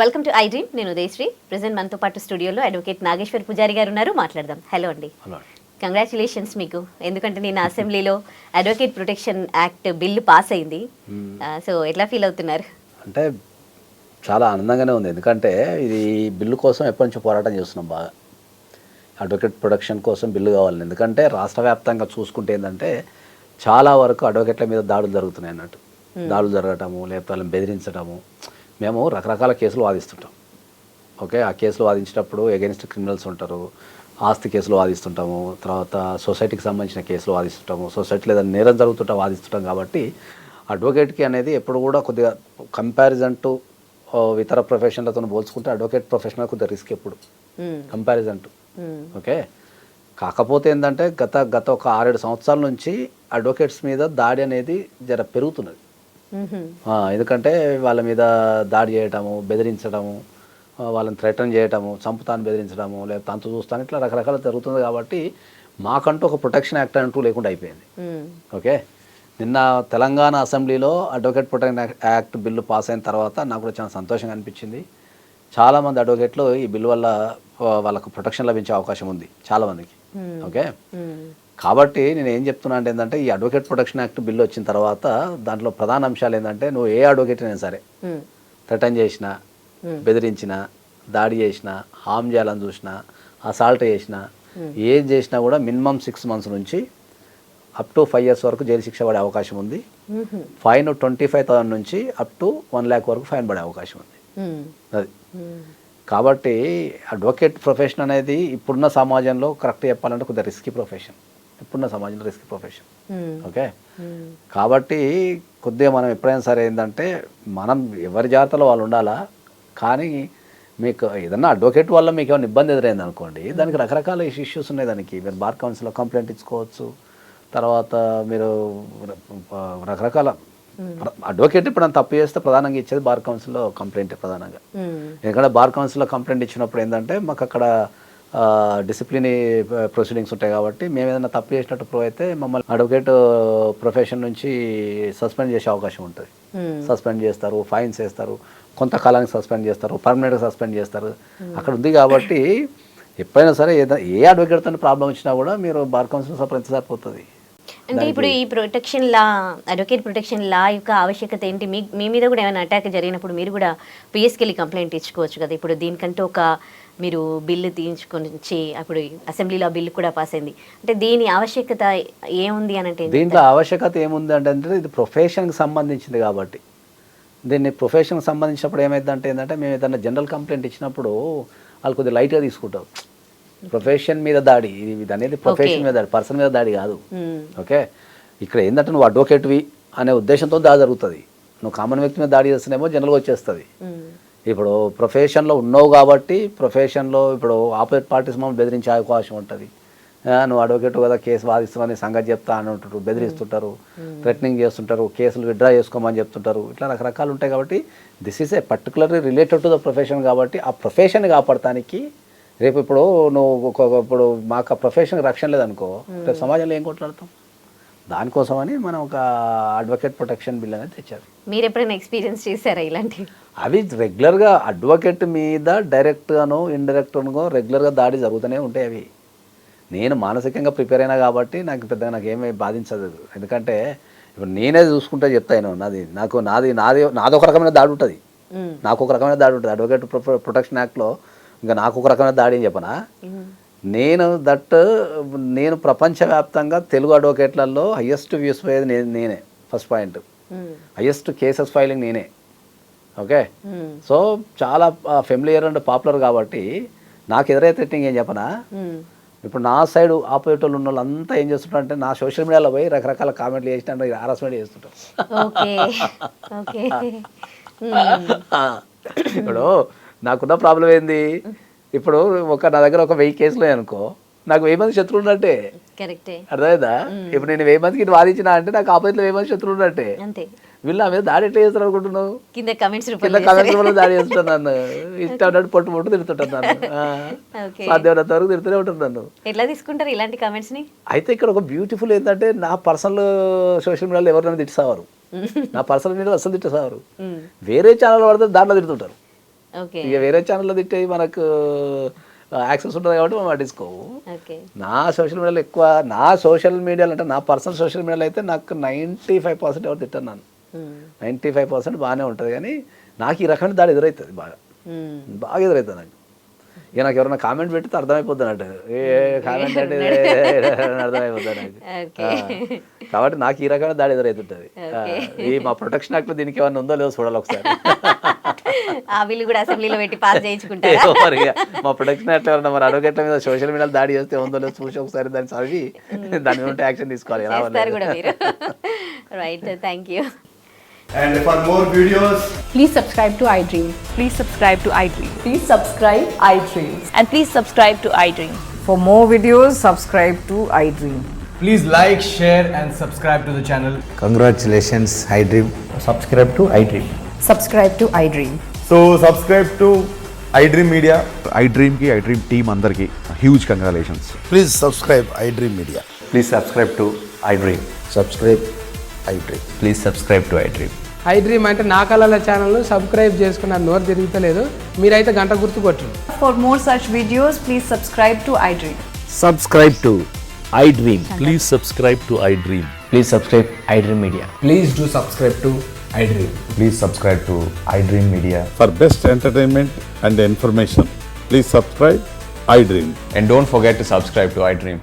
Welcome to I dream. నేను Udayasri. Present మనతో పాటు స్టూడియోలో అడ్వకేట్ నాగేశ్వర్ పూజారి గారు ఉన్నారు. మాట్లాడదాం. హలో అండి. కంగ్రాచులేషన్స్ మీకు. ఎందుకంటే నేను అసెంబ్లీలో advocate protection act bill pass అయింది. సో ఎట్లా ఫీల్ అవుతున్నారు? అంటే చాలా ఆనందంగానే ఉంది. ఎందుకంటే ఇది బిల్లు కోసం ఎప్పటి నుంచో పోరాటం చేస్తున్నాం. బాగా అడ్వకేట్ ప్రొటెక్షన్ కోసం బిల్లు కావాలి. ఎందుకంటే రాష్ట్ర వ్యాప్తంగా చూసుకుంటే ఏంటంటే చాలా వరకు అడ్వకేట్ల మీద దాడులు జరుగుతున్నాయి అన్నట్టు. దాడులు జరగటము, లేకపోతే వాళ్ళని బెదిరించడము. మేము రకరకాల కేసులు వాదిస్తుంటాం. ఓకే, ఆ కేసులు వాదించేటప్పుడు ఎగెన్స్ట్ క్రిమినల్స్ ఉంటారు, ఆస్తి కేసులు వాదిస్తుంటాము, తర్వాత సొసైటీకి సంబంధించిన కేసులు వాదిస్తుంటాము, సొసైటీలో ఏదైనా నేరం జరుగుతుంటా వాదిస్తుంటాం. కాబట్టి అడ్వకేట్కి అనేది ఎప్పుడు కూడా కొద్దిగా కంపారిజన్ టు ఇతర ప్రొఫెషన్లతో పోల్చుకుంటే అడ్వకేట్ ప్రొఫెషనల్ కొద్దిగా రిస్క్ ఎప్పుడు కంపారిజన్ టు. ఓకే, కాకపోతే ఏంటంటే గత ఒక 6-7 సంవత్సరాల నుంచి అడ్వకేట్స్ మీద దాడి అనేది జర పెరుగుతున్నది. ఎందుకంటే వాళ్ళ మీద దాడి చేయటము, బెదిరించడము, వాళ్ళని థ్రెటన్ చేయటము, చంపుతాను బెదిరించడము, లేకపోతే అంత చూస్తాను, ఇట్లా రకరకాల జరుగుతుంది. కాబట్టి మాకంటూ ఒక ప్రొటెక్షన్ యాక్ట్ అంటూ లేకుండా అయిపోయింది. ఓకే, నిన్న తెలంగాణ అసెంబ్లీలో advocate protection act bill pass అయిన తర్వాత నాకు కూడా చాలా సంతోషంగా అనిపించింది. చాలామంది అడ్వకేట్లు ఈ బిల్లు వల్ల వాళ్ళకు ప్రొటెక్షన్ లభించే అవకాశం ఉంది చాలామందికి. ఓకే, కాబట్టి నేను ఏం చెప్తున్నా అంటే ఏంటంటే ఈ అడ్వకేట్ ప్రొటెక్షన్ యాక్ట్ బిల్లు వచ్చిన తర్వాత దాంట్లో ప్రధాన అంశాలు ఏంటంటే నువ్వు ఏ అడ్వకేట్ అయినా సరే థ్రెటన్ చేసినా, బెదిరించినా, దాడి చేసినా, హామ్ చేయాలని చూసినా, అసాల్ట్ చేసినా, ఏం చేసినా కూడా మినిమం 6 months నుంచి అప్ టు 5 years వరకు జైలు శిక్ష పడే అవకాశం ఉంది. ఫైన్ 25,000 నుంచి అప్ టు 1 lakh వరకు ఫైన్ పడే అవకాశం ఉంది. అది కాబట్టి అడ్వకేట్ ప్రొఫెషన్ అనేది ఇప్పుడున్న సమాజంలో కరెక్ట్ చెప్పాలంటే కొద్దిగా రిస్కీ ప్రొఫెషన్. ఇప్పుడున్న సమాజంలో రిస్కీ ప్రొఫెషన్. ఓకే, కాబట్టి కొద్దిగా మనం ఎప్పుడైనా సరే ఏంటంటే మనం ఎవరి జాగ్రత్తలో వాళ్ళు ఉండాలా. కానీ మీకు ఏదన్నా అడ్వకేట్ వల్ల మీకు ఏమైనా ఇబ్బంది ఎదురైంది అనుకోండి, దానికి రకరకాల ఇష్యూస్ ఉన్నాయి. దానికి మీరు బార్ కౌన్సిల్లో కంప్లైంట్ ఇచ్చుకోవచ్చు. తర్వాత మీరు రకరకాల అడ్వకేట్ ఇప్పుడు తప్పు చేస్తే ప్రధానంగా ఇచ్చేది బార్ కౌన్సిల్లో కంప్లైంట్ ప్రధానంగా. ఎందుకంటే బార్ కౌన్సిల్లో కంప్లైంట్ ఇచ్చినప్పుడు ఏంటంటే మాకు అక్కడ డిసిప్లినరీ ప్రొసీడింగ్స్ ఉంటాయి. కాబట్టి మేము ఏదైనా తప్పు చేసినట్టు ప్రూవ్ అయితే మమ్మల్ని అడ్వకేట్ ప్రొఫెషన్ నుంచి సస్పెండ్ చేసే అవకాశం ఉంటుంది. సస్పెండ్ చేస్తారు, ఫైన్స్ వేస్తారు, కొంతకాలానికి సస్పెండ్ చేస్తారు, పర్మనెంట్గా సస్పెండ్ చేస్తారు. అక్కడ ఉంది. కాబట్టి ఎప్పుడైనా సరే ఏ అడ్వకేట్తో ప్రాబ్లం వచ్చినా కూడా మీరు బార్ కౌన్సిల్ సంప్రదించి సరిపోతుంది. అంటే ఇప్పుడు ఈ ప్రొటెక్షన్ లా, అడ్వకేట్ ప్రొటెక్షన్ లా యొక్క ఆవశ్యకత ఏంటి? మీ మీద కూడా ఏమైనా అటాక్ జరిగినప్పుడు మీరు కూడా పిఎస్కి వెళ్ళి కంప్లైంట్ ఇచ్చుకోవచ్చు కదా. ఇప్పుడు దీనికంటే ఒక మీరు బిల్లు తీయించుకొని అప్పుడు అసెంబ్లీలో బిల్లు కూడా పాస్ అయింది. అంటే దీని ఆవశ్యకత ఏముంది అని అంటే? దీంట్లో ఆవశ్యకత ఏముంది అంటే ఇది ప్రొఫెషన్కి సంబంధించింది. కాబట్టి దీన్ని ప్రొఫెషన్కి సంబంధించినప్పుడు ఏమైందంటే ఏంటంటే మేము ఏదైనా జనరల్ కంప్లైంట్ ఇచ్చినప్పుడు వాళ్ళు కొద్దిగా లైట్గా తీసుకుంటారు. ప్రొఫెషన్ మీద దాడి ఇది అనేది ప్రొఫెషన్ మీద దాడి, పర్సన్ మీద దాడి కాదు. ఓకే, ఇక్కడ ఏంటంటే నువ్వు అడ్వకేట్వి అనే ఉద్దేశంతో దాడి జరుగుతుంది. నువ్వు కామన్ వ్యక్తి మీద దాడి చేస్తేనేమో జనరల్గా వచ్చేస్తుంది. ఇప్పుడు ప్రొఫెషన్లో ఉన్నావు కాబట్టి ప్రొఫెషన్లో ఇప్పుడు ఆపోజిట్ పార్టీస్ మమ్మల్ని బెదిరించే అవకాశం ఉంటుంది. నువ్వు అడ్వకేట్ కదా, కేసు వాదిస్తామని సంగతి చెప్తా అని ఉంటారు, బెదిరిస్తుంటారు, థ్రెటనింగ్ చేస్తుంటారు, కేసులు విత్డ్రా చేసుకోమని చెప్తుంటారు. ఇట్లా రకరకాలు ఉంటాయి. కాబట్టి this is a particularly related to the profession. కాబట్టి ఆ ప్రొఫెషన్ కాపాడటానికి రేపు ఇప్పుడు నువ్వు ఇప్పుడు మాకు ఆ ప్రొఫెషన్కి రక్షణ లేదనుకో, రేపు సమాజంలో ఏం కొట్లాడతాం? దానికోసమని మనం ఒక అడ్వకేట్ ప్రొటెక్షన్ బిల్ అనేది తెచ్చారు. మీరు ఎప్పుడైనా ఎక్స్పీరియన్స్ చేశారా ఇలాంటివి? అవి రెగ్యులర్గా అడ్వకేట్ మీద డైరెక్ట్గానో ఇండైరెక్ట్గానో రెగ్యులర్గా దాడి జరుగుతూనే ఉంటాయి. అవి నేను మానసికంగా ప్రిపేర్ అయినా కాబట్టి నాకు పెద్దగా నాకేమీ బాధించదు. ఎందుకంటే ఇప్పుడు నేనే చూసుకుంటే చెప్తాను, నాది ఒక రకమైన దాడి ఉంటుంది, నాకు ఒక రకమైన దాడి ఉంటుంది. అడ్వకేట్ ప్రొటెక్షన్ యాక్ట్లో ఇంకా నాకు ఒక రకమైన దాడి అని చెప్పనా? నేను ప్రపంచవ్యాప్తంగా తెలుగు అడ్వకేట్లలో హయ్యెస్ట్ వ్యూస్ పోయేది నేనే. First point, highest cases filing నేనే. ఓకే, సో చాలా ఫెమిలియర్ అండ్ పాపులర్. కాబట్టి నాకు ఎదురైతే ఏం చెప్పనా, ఇప్పుడు నా సైడ్ ఆపోజిట్ వాళ్ళు ఉన్న వాళ్ళంతా ఏం చేస్తుంటారు అంటే నా సోషల్ మీడియాలో పోయి రకరకాల కామెంట్లు చేసినా హారాస్మెంట్ చేస్తుంటారు. ఇప్పుడు నాకున్న ప్రాబ్లం ఏంది, ఇప్పుడు నా దగ్గర ఒక 1000 కేసులు అనుకో, నాకు 1000 మంది శత్రువులు ఉన్నట్టే. అర్థమైందా? ఇప్పుడు నేను 1000 మందికి వాదించిన అంటే నాకు ఆపోజిట్లో 1000 మంది శత్రువులు ఉన్నట్టే. వీళ్ళు నా మీద దాడి ఎట్లా చేస్తారు అనుకుంటున్నావు? కింద కమెంట్స్ రూపంలో దాడి చేస్తుంటాను. నన్ను ఇష్టం ఉన్నట్టు పొట్టు తిడుతుంటాను. నన్ను సాధ్యమైనంత వరకు తిడుతూనే ఉంటాను. నన్ను ఎట్లా తీసుకుంటారు ఇలాంటి కమెంట్స్ ని? అయితే ఇక్కడ ఒక బ్యూటిఫుల్ ఏంటంటే నా పర్సనల్ సోషల్ మీడియాలో ఎవరైనా తిట్టేసేవారు, నా పర్సనల్ మీడియాలో అసలు తిట్టేసేవారు. వేరే ఛానల్ పడితే దాంట్లో తిడుతుంటారు. ఓకే ఇక వేరే ఛానల్లో తిట్టే మనకు యాక్సెస్ ఉంటుంది కాబట్టి మనం పట్టించుకోవు. ఓకే నా సోషల్ మీడియాలో ఎక్కువ, నా సోషల్ మీడియాలో అంటే నా పర్సనల్ సోషల్ మీడియాలో అయితే నాకు 95% ఎవరు తిట్టాను. నన్ను 95% బాగానే ఉంటుంది, కానీ నాకు ఈ రకమైన దాడి ఎదురవుతుంది, బాగా ఎదురవుతుంది నాకు. ఇక నాకు ఎవరైనా కామెంట్ పెడితే అర్థమైపోద్ది అన్నట్టు, ఏ కామెంట్ అంటే అర్థమైపోద్ది నాకు. కాబట్టి నాకు ఈ రకమైన దాడి ఎదురవుతుంటుంది. ఈ మా ప్రొటెక్షన్ యాక్ట్లో దీనికి ఏమైనా ఉందో లేదో చూడాలి ఒకసారి. ఆ బిల్లు కూడా అసెంబ్లీలో పెట్టి పాస్ చేయించుకుంటారు. ఏమో మరి ఇక మా ప్రొటెక్షన్ యాక్ట్ ఎవరన్నా మరి అడ్వకేట్ల మీద సోషల్ మీడియాలో దాడి చేస్తే ఉందో లేదో చూసి ఒకసారి దాన్ని చదివి దాని మీద యాక్షన్ తీసుకోవాలి. చేస్తారు కూడా మీరు. Right, thank you. And for more videos, Please subscribe to iDream. Please subscribe to iDream. Please subscribe iDream. And please subscribe to iDream. For more videos, subscribe to iDream. please like, share, and subscribe to the channel. Congratulations, iDream. Subscribe to iDream. Subscribe to iDream. So subscribe to iDream Media. iDream ki iDream team andarki huge congratulations. Please subscribe iDream Media. Please subscribe to iDream. Subscribe iDream. Please subscribe to iDream. iDream అంటే నా కళల ఛానల్ను subscribe చేసుకున్న నోరు తిరుగుతలేదు, మీరైతే గంట గుర్తు కొట్టండి. For more such videos, please subscribe to iDream. Subscribe to iDream. Please subscribe to iDream. Please subscribe iDream Media. Please do subscribe to iDream. Please subscribe to iDream Media. For best entertainment and information, please subscribe iDream. And don't forget to subscribe to iDream.